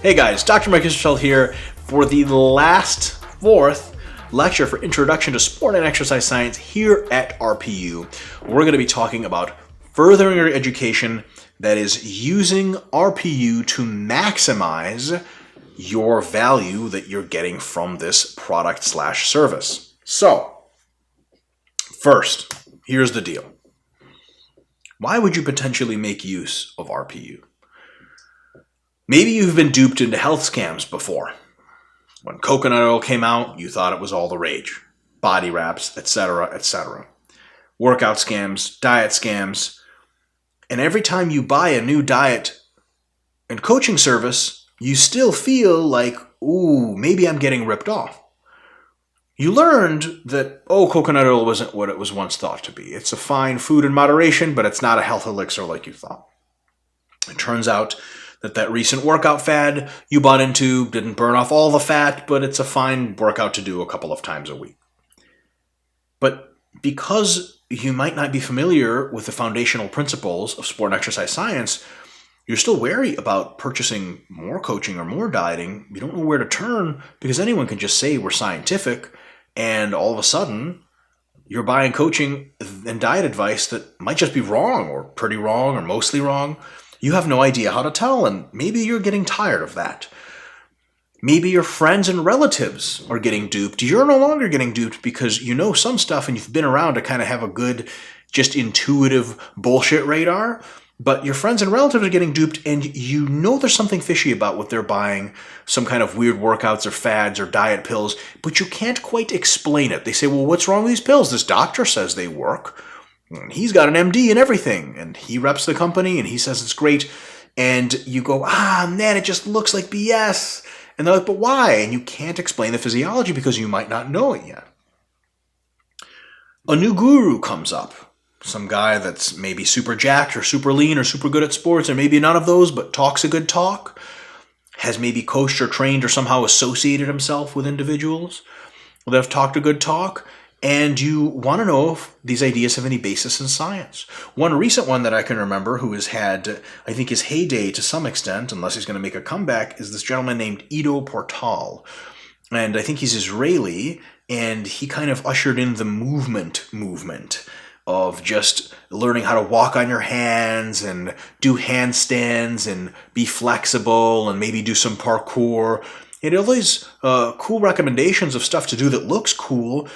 Hey guys, Dr. Mike Israetel here for the fourth lecture for Introduction to Sport and Exercise Science here at RPU. We're going to be talking about furthering your education, that is using RPU to maximize your value that you're getting from this product/service. So, first, here's the deal. Why would you potentially make use of RPU? Maybe you've been duped into health scams before. When coconut oil came out, you thought it was all the rage. Body wraps, etc., etc. Workout scams, diet scams. And every time you buy a new diet and coaching service, you still feel like, ooh, maybe I'm getting ripped off. You learned that, coconut oil wasn't what it was once thought to be. It's a fine food in moderation, but it's not a health elixir like you thought. It turns out that recent workout fad you bought into didn't burn off all the fat, but it's a fine workout to do a couple of times a week. But because you might not be familiar with the foundational principles of sport and exercise science, you're still wary about purchasing more coaching or more dieting. You don't know where to turn because anyone can just say we're scientific, and all of a sudden you're buying coaching and diet advice that might just be wrong or pretty wrong or mostly wrong. You have no idea how to tell, and maybe you're getting tired of that. Maybe your friends and relatives are getting duped. You're no longer getting duped because you know some stuff and you've been around to kind of have a good, just intuitive bullshit radar. But your friends and relatives are getting duped and you know there's something fishy about what they're buying, some kind of weird workouts or fads or diet pills, but you can't quite explain it. They say, well, what's wrong with these pills? This doctor says they work. He's got an MD and everything, and he reps the company, and he says it's great, and you go, man, it just looks like BS. And they're like, but why? And you can't explain the physiology because you might not know it yet. A new guru comes up, some guy that's maybe super jacked or super lean or super good at sports, or maybe none of those, but talks a good talk, has maybe coached or trained or somehow associated himself with individuals that have talked a good talk, and you want to know if these ideas have any basis in science. One recent one that I can remember who has had, I think, his heyday to some extent, unless he's going to make a comeback, is this gentleman named Ido Portal. And I think he's Israeli, and he kind of ushered in the movement of just learning how to walk on your hands and do handstands and be flexible and maybe do some parkour. He had all these cool recommendations of stuff to do that looks cool.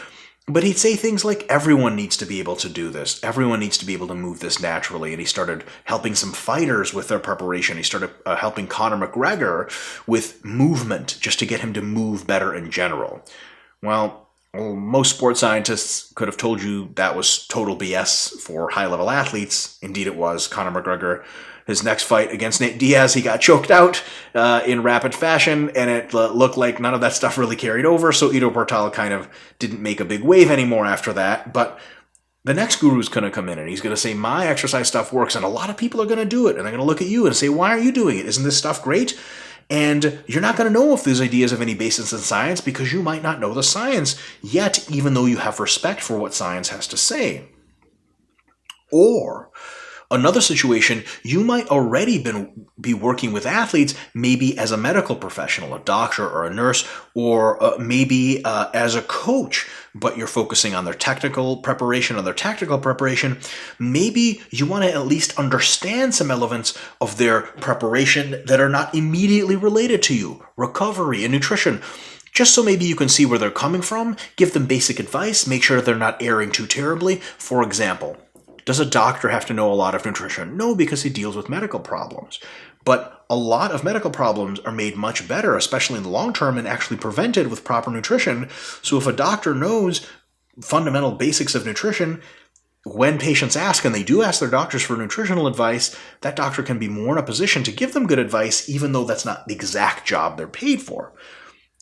But he'd say things like, everyone needs to be able to do this. Everyone needs to be able to move this naturally. And he started helping some fighters with their preparation. He started helping Conor McGregor with movement, just to get him to move better in general. Well, most sports scientists could have told you that was total BS for high-level athletes. Indeed it was. Conor McGregor, his next fight against Nate Diaz, he got choked out in rapid fashion, and it looked like none of that stuff really carried over, so Ido Portal kind of didn't make a big wave anymore after that. But the next guru's going to come in, and he's going to say, my exercise stuff works, and a lot of people are going to do it, and they're going to look at you and say, why are you doing it? Isn't this stuff great? And you're not going to know if these ideas have any basis in science because you might not know the science yet, even though you have respect for what science has to say. Or another situation, you might already be working with athletes, maybe as a medical professional, a doctor or a nurse, or maybe as a coach, but you're focusing on their technical preparation, on their tactical preparation. Maybe you want to at least understand some elements of their preparation that are not immediately related to you, recovery and nutrition. Just so maybe you can see where they're coming from, give them basic advice, make sure they're not erring too terribly. For example, does a doctor have to know a lot of nutrition? No, because he deals with medical problems. But a lot of medical problems are made much better, especially in the long term, and actually prevented with proper nutrition. So if a doctor knows fundamental basics of nutrition, when patients ask, and they do ask their doctors for nutritional advice, that doctor can be more in a position to give them good advice, even though that's not the exact job they're paid for.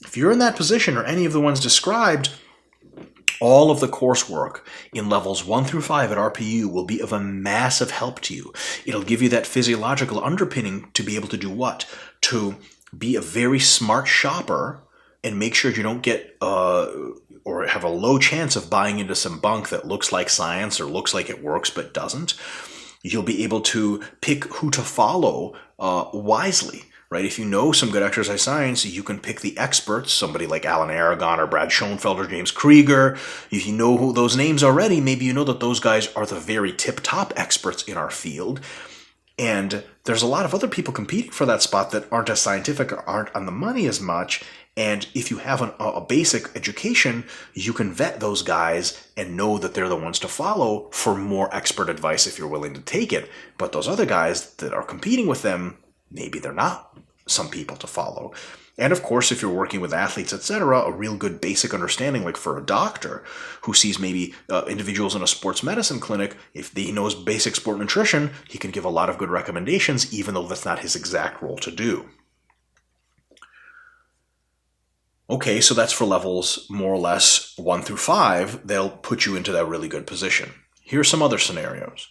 If you're in that position, or any of the ones described, all of the coursework in levels 1 through 5 at RPU will be of a massive help to you. It'll give you that physiological underpinning to be able to do what? To be a very smart shopper and make sure you don't get or have a low chance of buying into some bunk that looks like science or looks like it works but doesn't. You'll be able to pick who to follow wisely. right? If you know some good exercise science, you can pick the experts, somebody like Alan Aragon or Brad Schoenfeld or James Krieger. If you know who those names already, maybe you know that those guys are the very tip-top experts in our field. And there's a lot of other people competing for that spot that aren't as scientific or aren't on the money as much. And if you have a basic education, you can vet those guys and know that they're the ones to follow for more expert advice if you're willing to take it. But those other guys that are competing with them, maybe they're not some people to follow. And of course, if you're working with athletes, etc., a real good basic understanding, like for a doctor who sees maybe individuals in a sports medicine clinic, if he knows basic sport nutrition, he can give a lot of good recommendations, even though that's not his exact role to do. Okay, so that's for levels more or less 1 through 5. They'll put you into that really good position. Here's some other scenarios.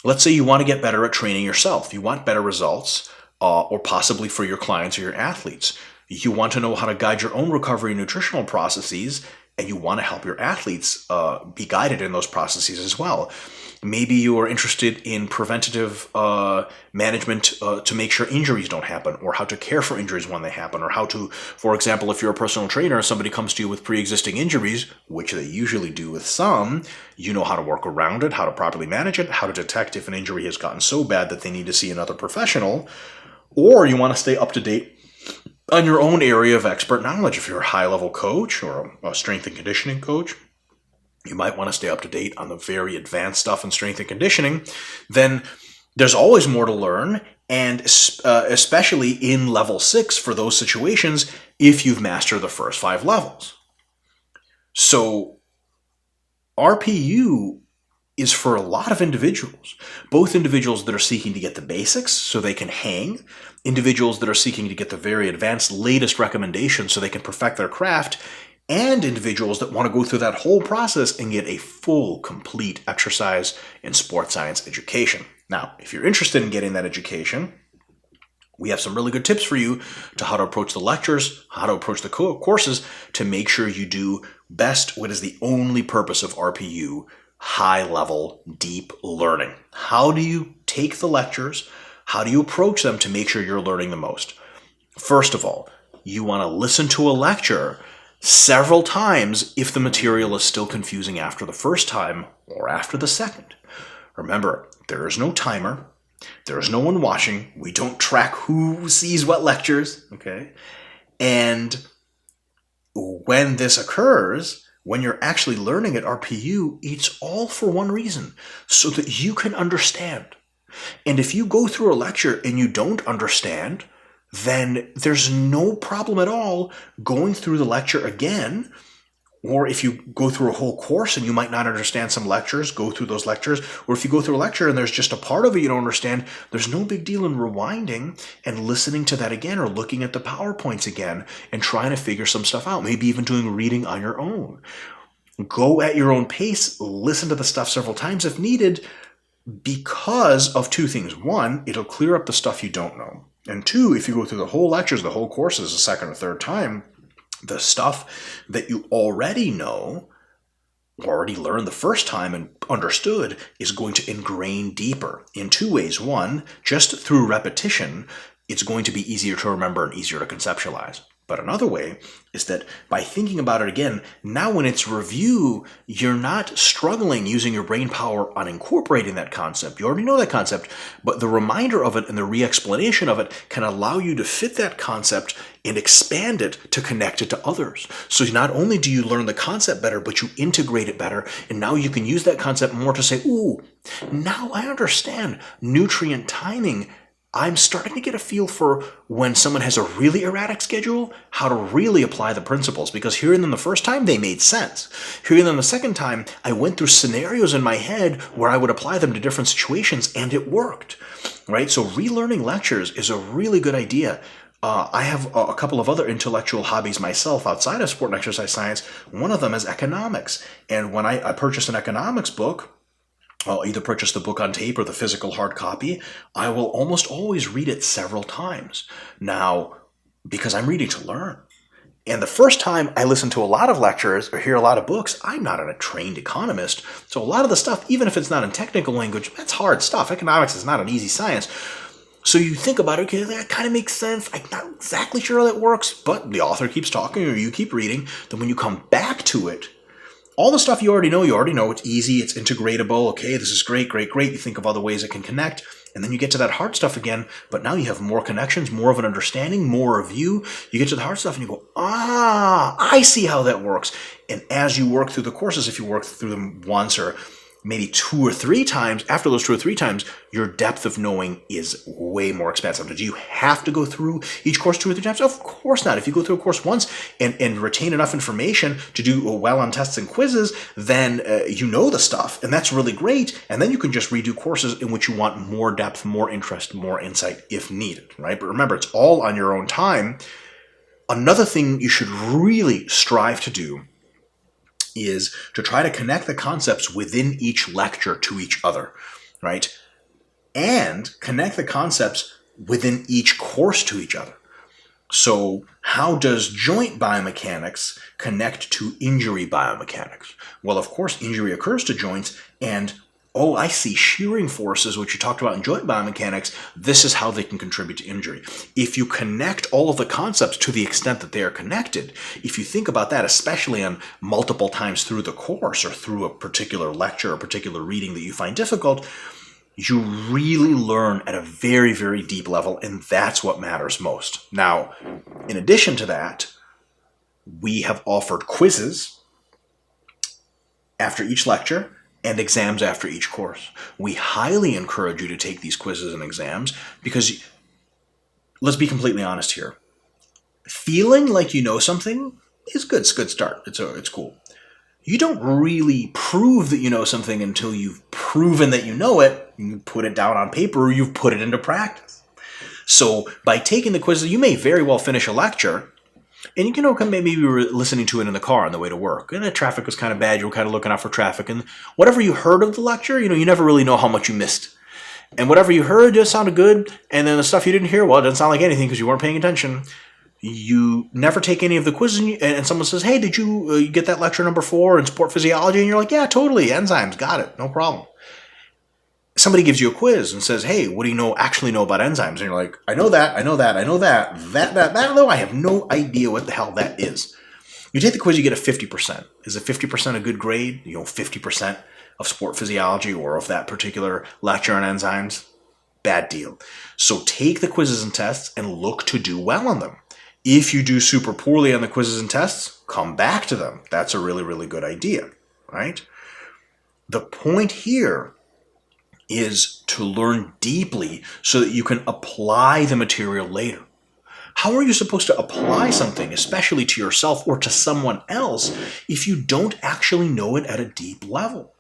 Let's say you want to get better at training yourself. You want better results. Or possibly for your clients or your athletes. You want to know how to guide your own recovery and nutritional processes, and you want to help your athletes be guided in those processes as well. Maybe you are interested in preventative management to make sure injuries don't happen, or how to care for injuries when they happen, or how to, for example, if you're a personal trainer, somebody comes to you with pre-existing injuries, which they usually do with some, you know how to work around it, how to properly manage it, how to detect if an injury has gotten so bad that they need to see another professional. Or you want to stay up to date on your own area of expert knowledge. If you're a high-level coach or a strength and conditioning coach, you might want to stay up to date on the very advanced stuff in strength and conditioning. Then there's always more to learn, and especially in level 6 for those situations if you've mastered the first 5 levels. So RPU is for a lot of individuals, both individuals that are seeking to get the basics so they can hang, individuals that are seeking to get the very advanced latest recommendations so they can perfect their craft, and individuals that want to go through that whole process and get a full, complete exercise and sports science education. Now, if you're interested in getting that education, we have some really good tips for you to how to approach the lectures, how to approach the courses to make sure you do best what is the only purpose of RPU, high-level, deep learning. How do you take the lectures? How do you approach them to make sure you're learning the most? First of all, you want to listen to a lecture several times if the material is still confusing after the first time or after the second. Remember, there is no timer. There is no one watching. We don't track who sees what lectures, okay? And when this occurs, when you're actually learning at RPU, it's all for one reason, so that you can understand. And if you go through a lecture and you don't understand, then there's no problem at all going through the lecture again. Or if you go through a whole course and you might not understand some lectures, go through those lectures. Or if you go through a lecture and there's just a part of it you don't understand, there's no big deal in rewinding and listening to that again, or looking at the PowerPoints again and trying to figure some stuff out. Maybe even doing reading on your own. Go at your own pace, listen to the stuff several times if needed, because of 2 things. 1, it'll clear up the stuff you don't know. And 2, if you go through the whole lectures, the whole courses a second or third time, the stuff that you already know, already learned the first time and understood, is going to ingrain deeper in 2 ways. 1, just through repetition, it's going to be easier to remember and easier to conceptualize. But another way is that by thinking about it again, now when it's review, you're not struggling using your brain power on incorporating that concept. You already know that concept, but the reminder of it and the re-explanation of it can allow you to fit that concept and expand it to connect it to others. So not only do you learn the concept better, but you integrate it better, and now you can use that concept more to say, ooh, now I understand nutrient timing. I'm starting to get a feel for when someone has a really erratic schedule, how to really apply the principles, because hearing them the first time, they made sense. Hearing them the second time, I went through scenarios in my head where I would apply them to different situations, and it worked, right? So relearning lectures is a really good idea. I have a couple of other intellectual hobbies myself outside of sport and exercise science. One of them is economics. And when I purchased an economics book, I'll either purchase the book on tape or the physical hard copy. I will almost always read it several times. Now, because I'm reading to learn. And the first time I listen to a lot of lectures or hear a lot of books, I'm not a trained economist. So a lot of the stuff, even if it's not in technical language, that's hard stuff. Economics is not an easy science. So you think about it, okay, that kind of makes sense. I'm not exactly sure how that works, but the author keeps talking or you keep reading. Then when you come back to it, all the stuff you already know, it's easy, it's integratable, okay, this is great, great, great. You think of other ways it can connect, and then you get to that hard stuff again, but now you have more connections, more of an understanding, more of you. You get to the hard stuff and you go, I see how that works. And as you work through the courses, if you work through them once or maybe 2 or 3 times, after those 2 or 3 times, your depth of knowing is way more expansive. Do you have to go through each course 2 or 3 times? Of course not. If you go through a course once and retain enough information to do well on tests and quizzes, then you know the stuff, and that's really great. And then you can just redo courses in which you want more depth, more interest, more insight if needed, right? But remember, it's all on your own time. Another thing you should really strive to do is to try to connect the concepts within each lecture to each other, right? And connect the concepts within each course to each other. So how does joint biomechanics connect to injury biomechanics? Well, of course, injury occurs to joints, and I see shearing forces, which you talked about in joint biomechanics. This is how they can contribute to injury. If you connect all of the concepts to the extent that they are connected, if you think about that, especially on multiple times through the course or through a particular lecture or particular reading that you find difficult, you really learn at a very, very deep level, and that's what matters most. Now, in addition to that, we have offered quizzes after each lecture and exams after each course. We highly encourage you to take these quizzes and exams because, let's be completely honest here, feeling like you know something is good. It's a good start. It's cool. You don't really prove that you know something until you've proven that you know it, and you put it down on paper or you've put it into practice. So by taking the quizzes, you may very well finish a lecture, and maybe you were listening to it in the car on the way to work, and the traffic was kind of bad, you were kind of looking out for traffic, and whatever you heard of the lecture, you never really know how much you missed. And whatever you heard just sounded good, and then the stuff you didn't hear, well, it doesn't sound like anything because you weren't paying attention. You never take any of the quizzes, and someone says, hey, did you get that lecture number 4 in sport physiology? And you're like, yeah, totally, enzymes, got it, no problem. Somebody gives you a quiz and says, hey, what do you actually know about enzymes? And you're like, I know that, though I have no idea what the hell that is. You take the quiz, you get a 50%. Is a 50% a good grade? 50% of sport physiology or of that particular lecture on enzymes? Bad deal. So take the quizzes and tests and look to do well on them. If you do super poorly on the quizzes and tests, come back to them. That's a really, really good idea, right? The point here is to learn deeply so that you can apply the material later. How are you supposed to apply something, especially to yourself or to someone else, if you don't actually know it at a deep level?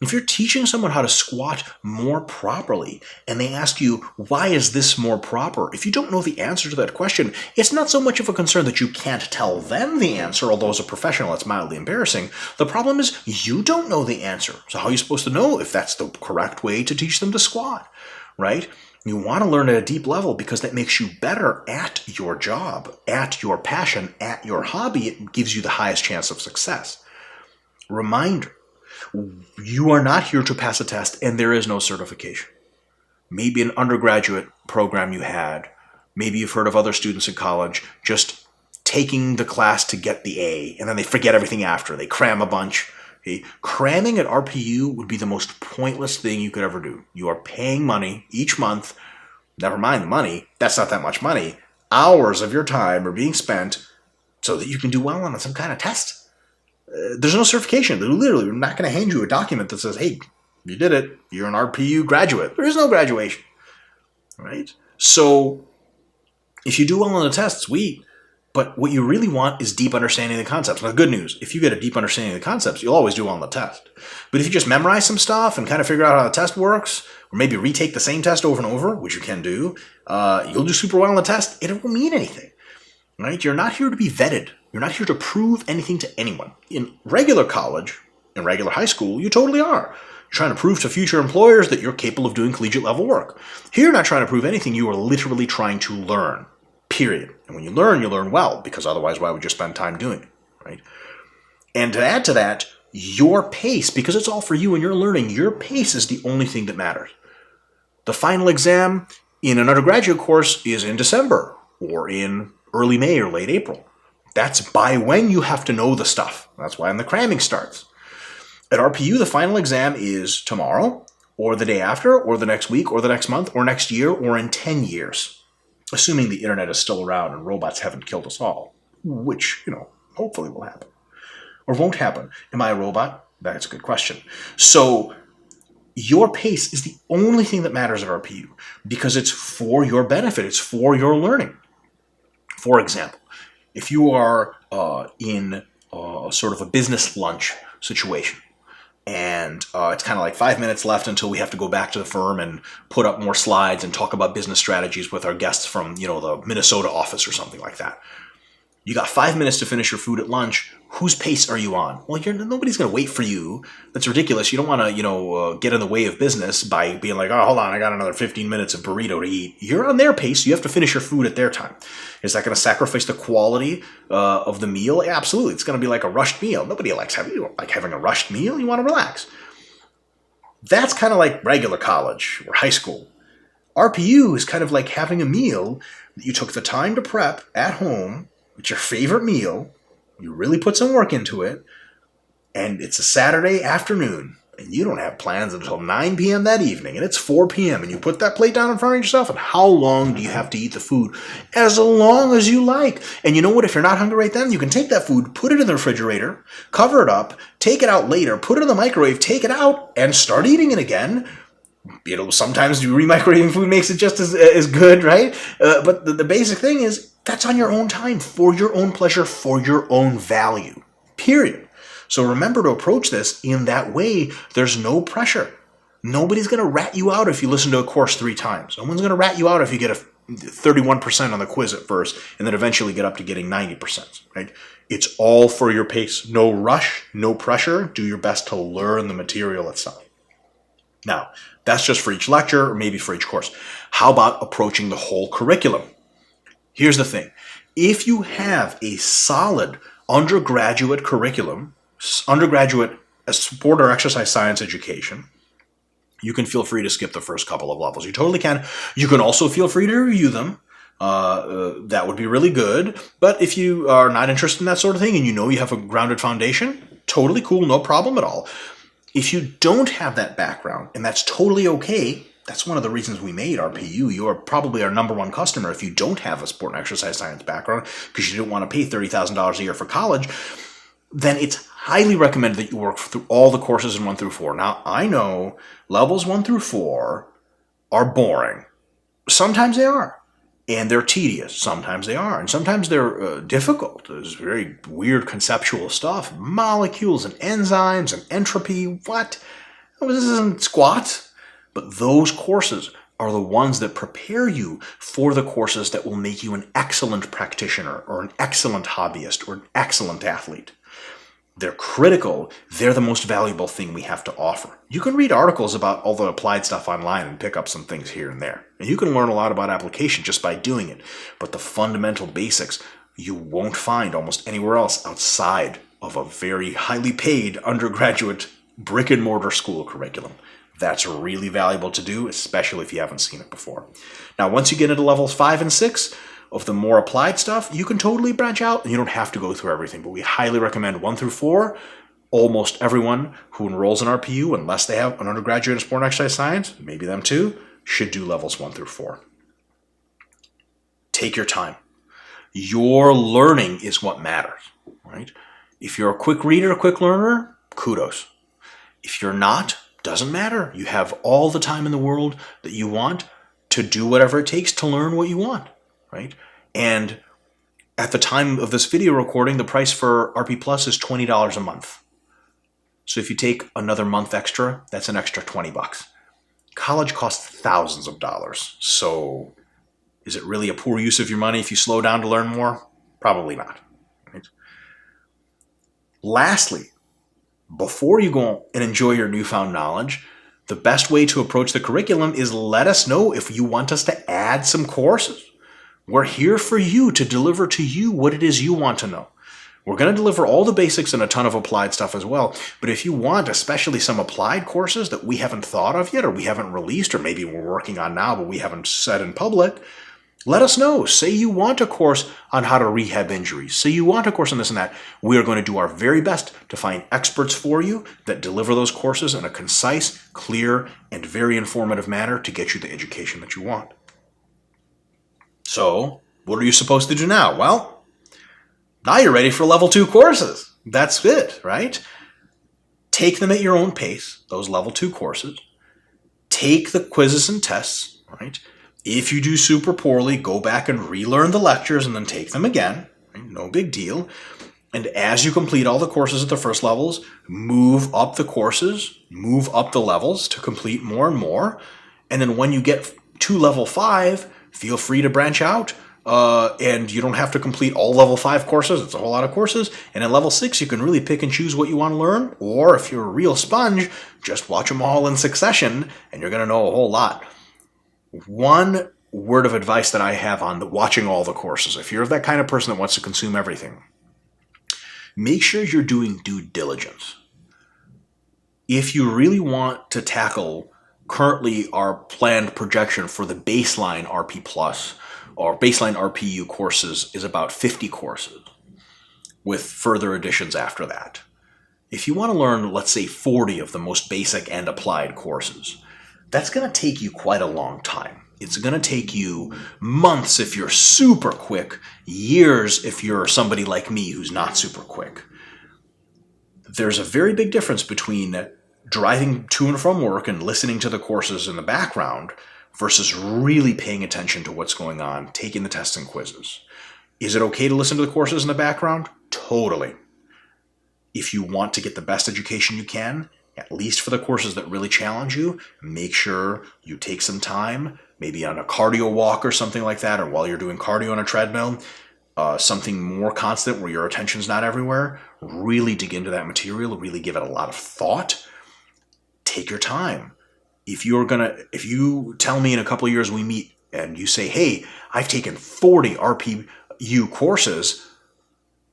If you're teaching someone how to squat more properly and they ask you, why is this more proper? If you don't know the answer to that question, it's not so much of a concern that you can't tell them the answer, although as a professional it's mildly embarrassing. The problem is you don't know the answer. So how are you supposed to know if that's the correct way to teach them to squat, right? You want to learn at a deep level because that makes you better at your job, at your passion, at your hobby. It gives you the highest chance of success. Reminder. You are not here to pass a test, and there is no certification. Maybe an undergraduate program you had. Maybe you've heard of other students in college just taking the class to get the A, and then they forget everything after. They cram a bunch. Okay? Cramming at RPU would be the most pointless thing you could ever do. You are paying money each month. Never mind the money. That's not that much money. Hours of your time are being spent so that you can do well on some kind of test. There's no certification. They're literally not going to hand you a document that says, hey, you did it. You're an RPU graduate. There is no graduation, right? So if you do well on the test, sweet. But what you really want is deep understanding of the concepts. Now, the good news, if you get a deep understanding of the concepts, you'll always do well on the test. But if you just memorize some stuff and kind of figure out how the test works, or maybe retake the same test over and over, which you can do, you'll do super well on the test. It won't mean anything, right? You're not here to be vetted. You're not here to prove anything to anyone. In regular college, in regular high school, you totally are. You're trying to prove to future employers that you're capable of doing collegiate level work. Here, you're not trying to prove anything. You are literally trying to learn, period. And when you learn well, because otherwise, why would you spend time doing it, right? And to add to that, your pace, because it's all for you and you're learning, your pace is the only thing that matters. The final exam, in an undergraduate course is in December or in early May or late April. That's by when you have to know the stuff. That's when the cramming starts. At RPU, the final exam is tomorrow, or the day after, or the next week, or the next month, or next year, or in 10 years. Assuming the internet is still around and robots haven't killed us all. Which, hopefully will happen. Or won't happen. Am I a robot? That's a good question. So, your pace is the only thing that matters at RPU because it's for your benefit. It's for your learning. For example, if you are in sort of a business lunch situation and it's kind of like 5 minutes left until we have to go back to the firm and put up more slides and talk about business strategies with our guests from, the Minnesota office or something like that. You got 5 minutes to finish your food at lunch. Whose pace are you on? Well, nobody's going to wait for you. That's ridiculous. You don't want to, get in the way of business by being like, oh, hold on, I got another 15 minutes of burrito to eat. You're on their pace. You have to finish your food at their time. Is that going to sacrifice the quality of the meal? Yeah, absolutely. It's going to be like a rushed meal. Nobody likes having a rushed meal. You want to relax. That's kind of like regular college or high school. RPU is kind of like having a meal that you took the time to prep at home. It's your favorite meal. You really put some work into it. And it's a Saturday afternoon. And you don't have plans until 9 p.m. that evening. And it's 4 p.m. And you put that plate down in front of yourself. And how long do you have to eat the food? As long as you like. And you know what? If you're not hungry right then, you can take that food, put it in the refrigerator, cover it up, take it out later, put it in the microwave, take it out, and start eating it again. Sometimes remicrowaving food makes it just as good, right? But the basic thing is, that's on your own time, for your own pleasure, for your own value, period. So remember to approach this in that way. There's no pressure. Nobody's going to rat you out if you listen to a course 3 times. No one's going to rat you out if you get a 31% on the quiz at first and then eventually get up to getting 90%, right? It's all for your pace. No rush, no pressure. Do your best to learn the material itself. Now, that's just for each lecture or maybe for each course. How about approaching the whole curriculum? Here's the thing. If you have a solid undergraduate curriculum, undergraduate sport or exercise science education, you can feel free to skip the first couple of levels. You totally can. You can also feel free to review them. That would be really good. But if you are not interested in that sort of thing and you have a grounded foundation, totally cool, no problem at all. If you don't have that background, and that's totally okay, that's one of the reasons we made RPU. You are probably our number one customer if you don't have a sport and exercise science background because you don't want to pay $30,000 a year for college, then it's highly recommended that you work through all the courses in 1 through 4. Now, I know levels 1 through 4 are boring. Sometimes they are. And they're tedious. Sometimes they are. And sometimes they're difficult. There's very weird conceptual stuff. Molecules and enzymes and entropy. What? This isn't squat. But those courses are the ones that prepare you for the courses that will make you an excellent practitioner or an excellent hobbyist or an excellent athlete. They're critical. They're the most valuable thing we have to offer. You can read articles about all the applied stuff online and pick up some things here and there. And you can learn a lot about application just by doing it. But the fundamental basics you won't find almost anywhere else outside of a very highly paid undergraduate brick and mortar school curriculum. That's really valuable to do, especially if you haven't seen it before. Now, once you get into levels 5 and 6 of the more applied stuff, you can totally branch out and you don't have to go through everything. But we highly recommend 1 through 4. Almost everyone who enrolls in RPU, unless they have an undergraduate in sport and exercise science, maybe them too, should do levels 1 through 4. Take your time. Your learning is what matters, right? If you're a quick reader, a quick learner, kudos. If you're not, doesn't matter. You have all the time in the world that you want to do whatever it takes to learn what you want, right? And at the time of this video recording, the price for RP Plus is $20 a month. So if you take another month extra, that's an extra $20. College costs thousands of dollars. So is it really a poor use of your money if you slow down to learn more? Probably not, right? Lastly, before you go and enjoy your newfound knowledge, the best way to approach the curriculum is let us know if you want us to add some courses. We're here for you to deliver to you what it is you want to know. We're going to deliver all the basics and a ton of applied stuff as well. But if you want, especially some applied courses that we haven't thought of yet, or we haven't released, or maybe we're working on now, but we haven't said in public, let us know. Say you want a course on how to rehab injuries. Say you want a course on this and that. We are going to do our very best to find experts for you that deliver those courses in a concise, clear, and very informative manner to get you the education that you want. So, what are you supposed to do now? Well, now you're ready for level 2 courses. That's it, right? Take them at your own pace, those level 2 courses. Take the quizzes and tests, right? If you do super poorly, go back and relearn the lectures and then take them again. Right? No big deal. And as you complete all the courses at the first levels, move up the courses, move up the levels to complete more and more. And then when you get to level 5, feel free to branch out. And you don't have to complete all level 5 courses. It's a whole lot of courses. And in level 6, you can really pick and choose what you want to learn. Or if you're a real sponge, just watch them all in succession and you're going to know a whole lot. One word of advice that I have on watching all the courses, if you're that kind of person that wants to consume everything, make sure you're doing due diligence. If you really want to tackle currently our planned projection for the baseline RP Plus, or baseline RPU courses is about 50 courses with further additions after that. If you want to learn, let's say, 40 of the most basic and applied courses, that's going to take you quite a long time. It's going to take you months if you're super quick, years if you're somebody like me who's not super quick. There's a very big difference between driving to and from work and listening to the courses in the background versus really paying attention to what's going on, taking the tests and quizzes. Is it okay to listen to the courses in the background? Totally. If you want to get the best education you can, at least for the courses that really challenge you, make sure you take some time, maybe on a cardio walk or something like that, or while you're doing cardio on a treadmill, something more constant where your attention's not everywhere. Really dig into that material, really give it a lot of thought. Take your time. If you tell me in a couple of years we meet and you say, hey, I've taken 40 RPU courses,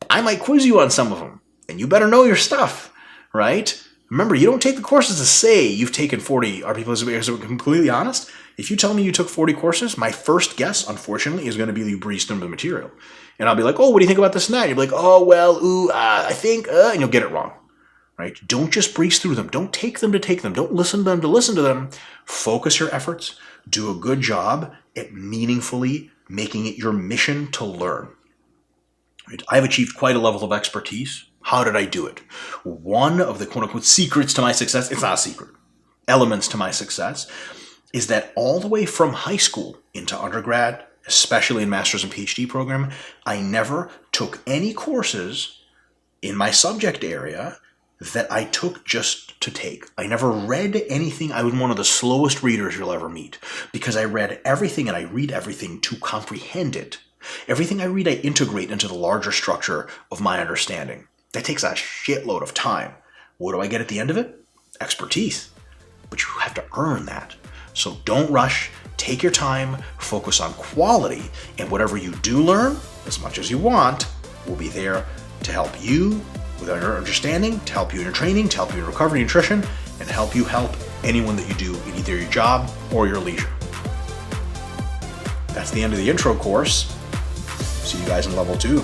I might quiz you on some of them. And you better know your stuff, right? Remember, you don't take the courses to say you've taken 40 RP Plus. To be completely honest, if you tell me you took 40 courses, my first guess, unfortunately, is going to be you breezed through the material. And I'll be like, oh, what do you think about this and that? And you'll be like, oh, well, I think, and you'll get it wrong. Right? Don't just breeze through them. Don't take them to take them. Don't listen to them to listen to them. Focus your efforts. Do a good job at meaningfully making it your mission to learn. Right? I've achieved quite a level of expertise. How did I do it? One of the quote-unquote secrets to my success, it's not a secret, elements to my success, is that all the way from high school into undergrad, especially in master's and PhD program, I never took any courses in my subject area that I took just to take. I never read anything. I was one of the slowest readers you'll ever meet because I read everything and I read everything to comprehend it. Everything I read, I integrate into the larger structure of my understanding. That takes a shitload of time. What do I get at the end of it? Expertise. But you have to earn that. So don't rush. Take your time. Focus on quality. And whatever you do learn, as much as you want, will be there to help you with your understanding, to help you in your training, to help you in recovery, nutrition, and help you help anyone that you do in either your job or your leisure. That's the end of the intro course. See you guys in level 2.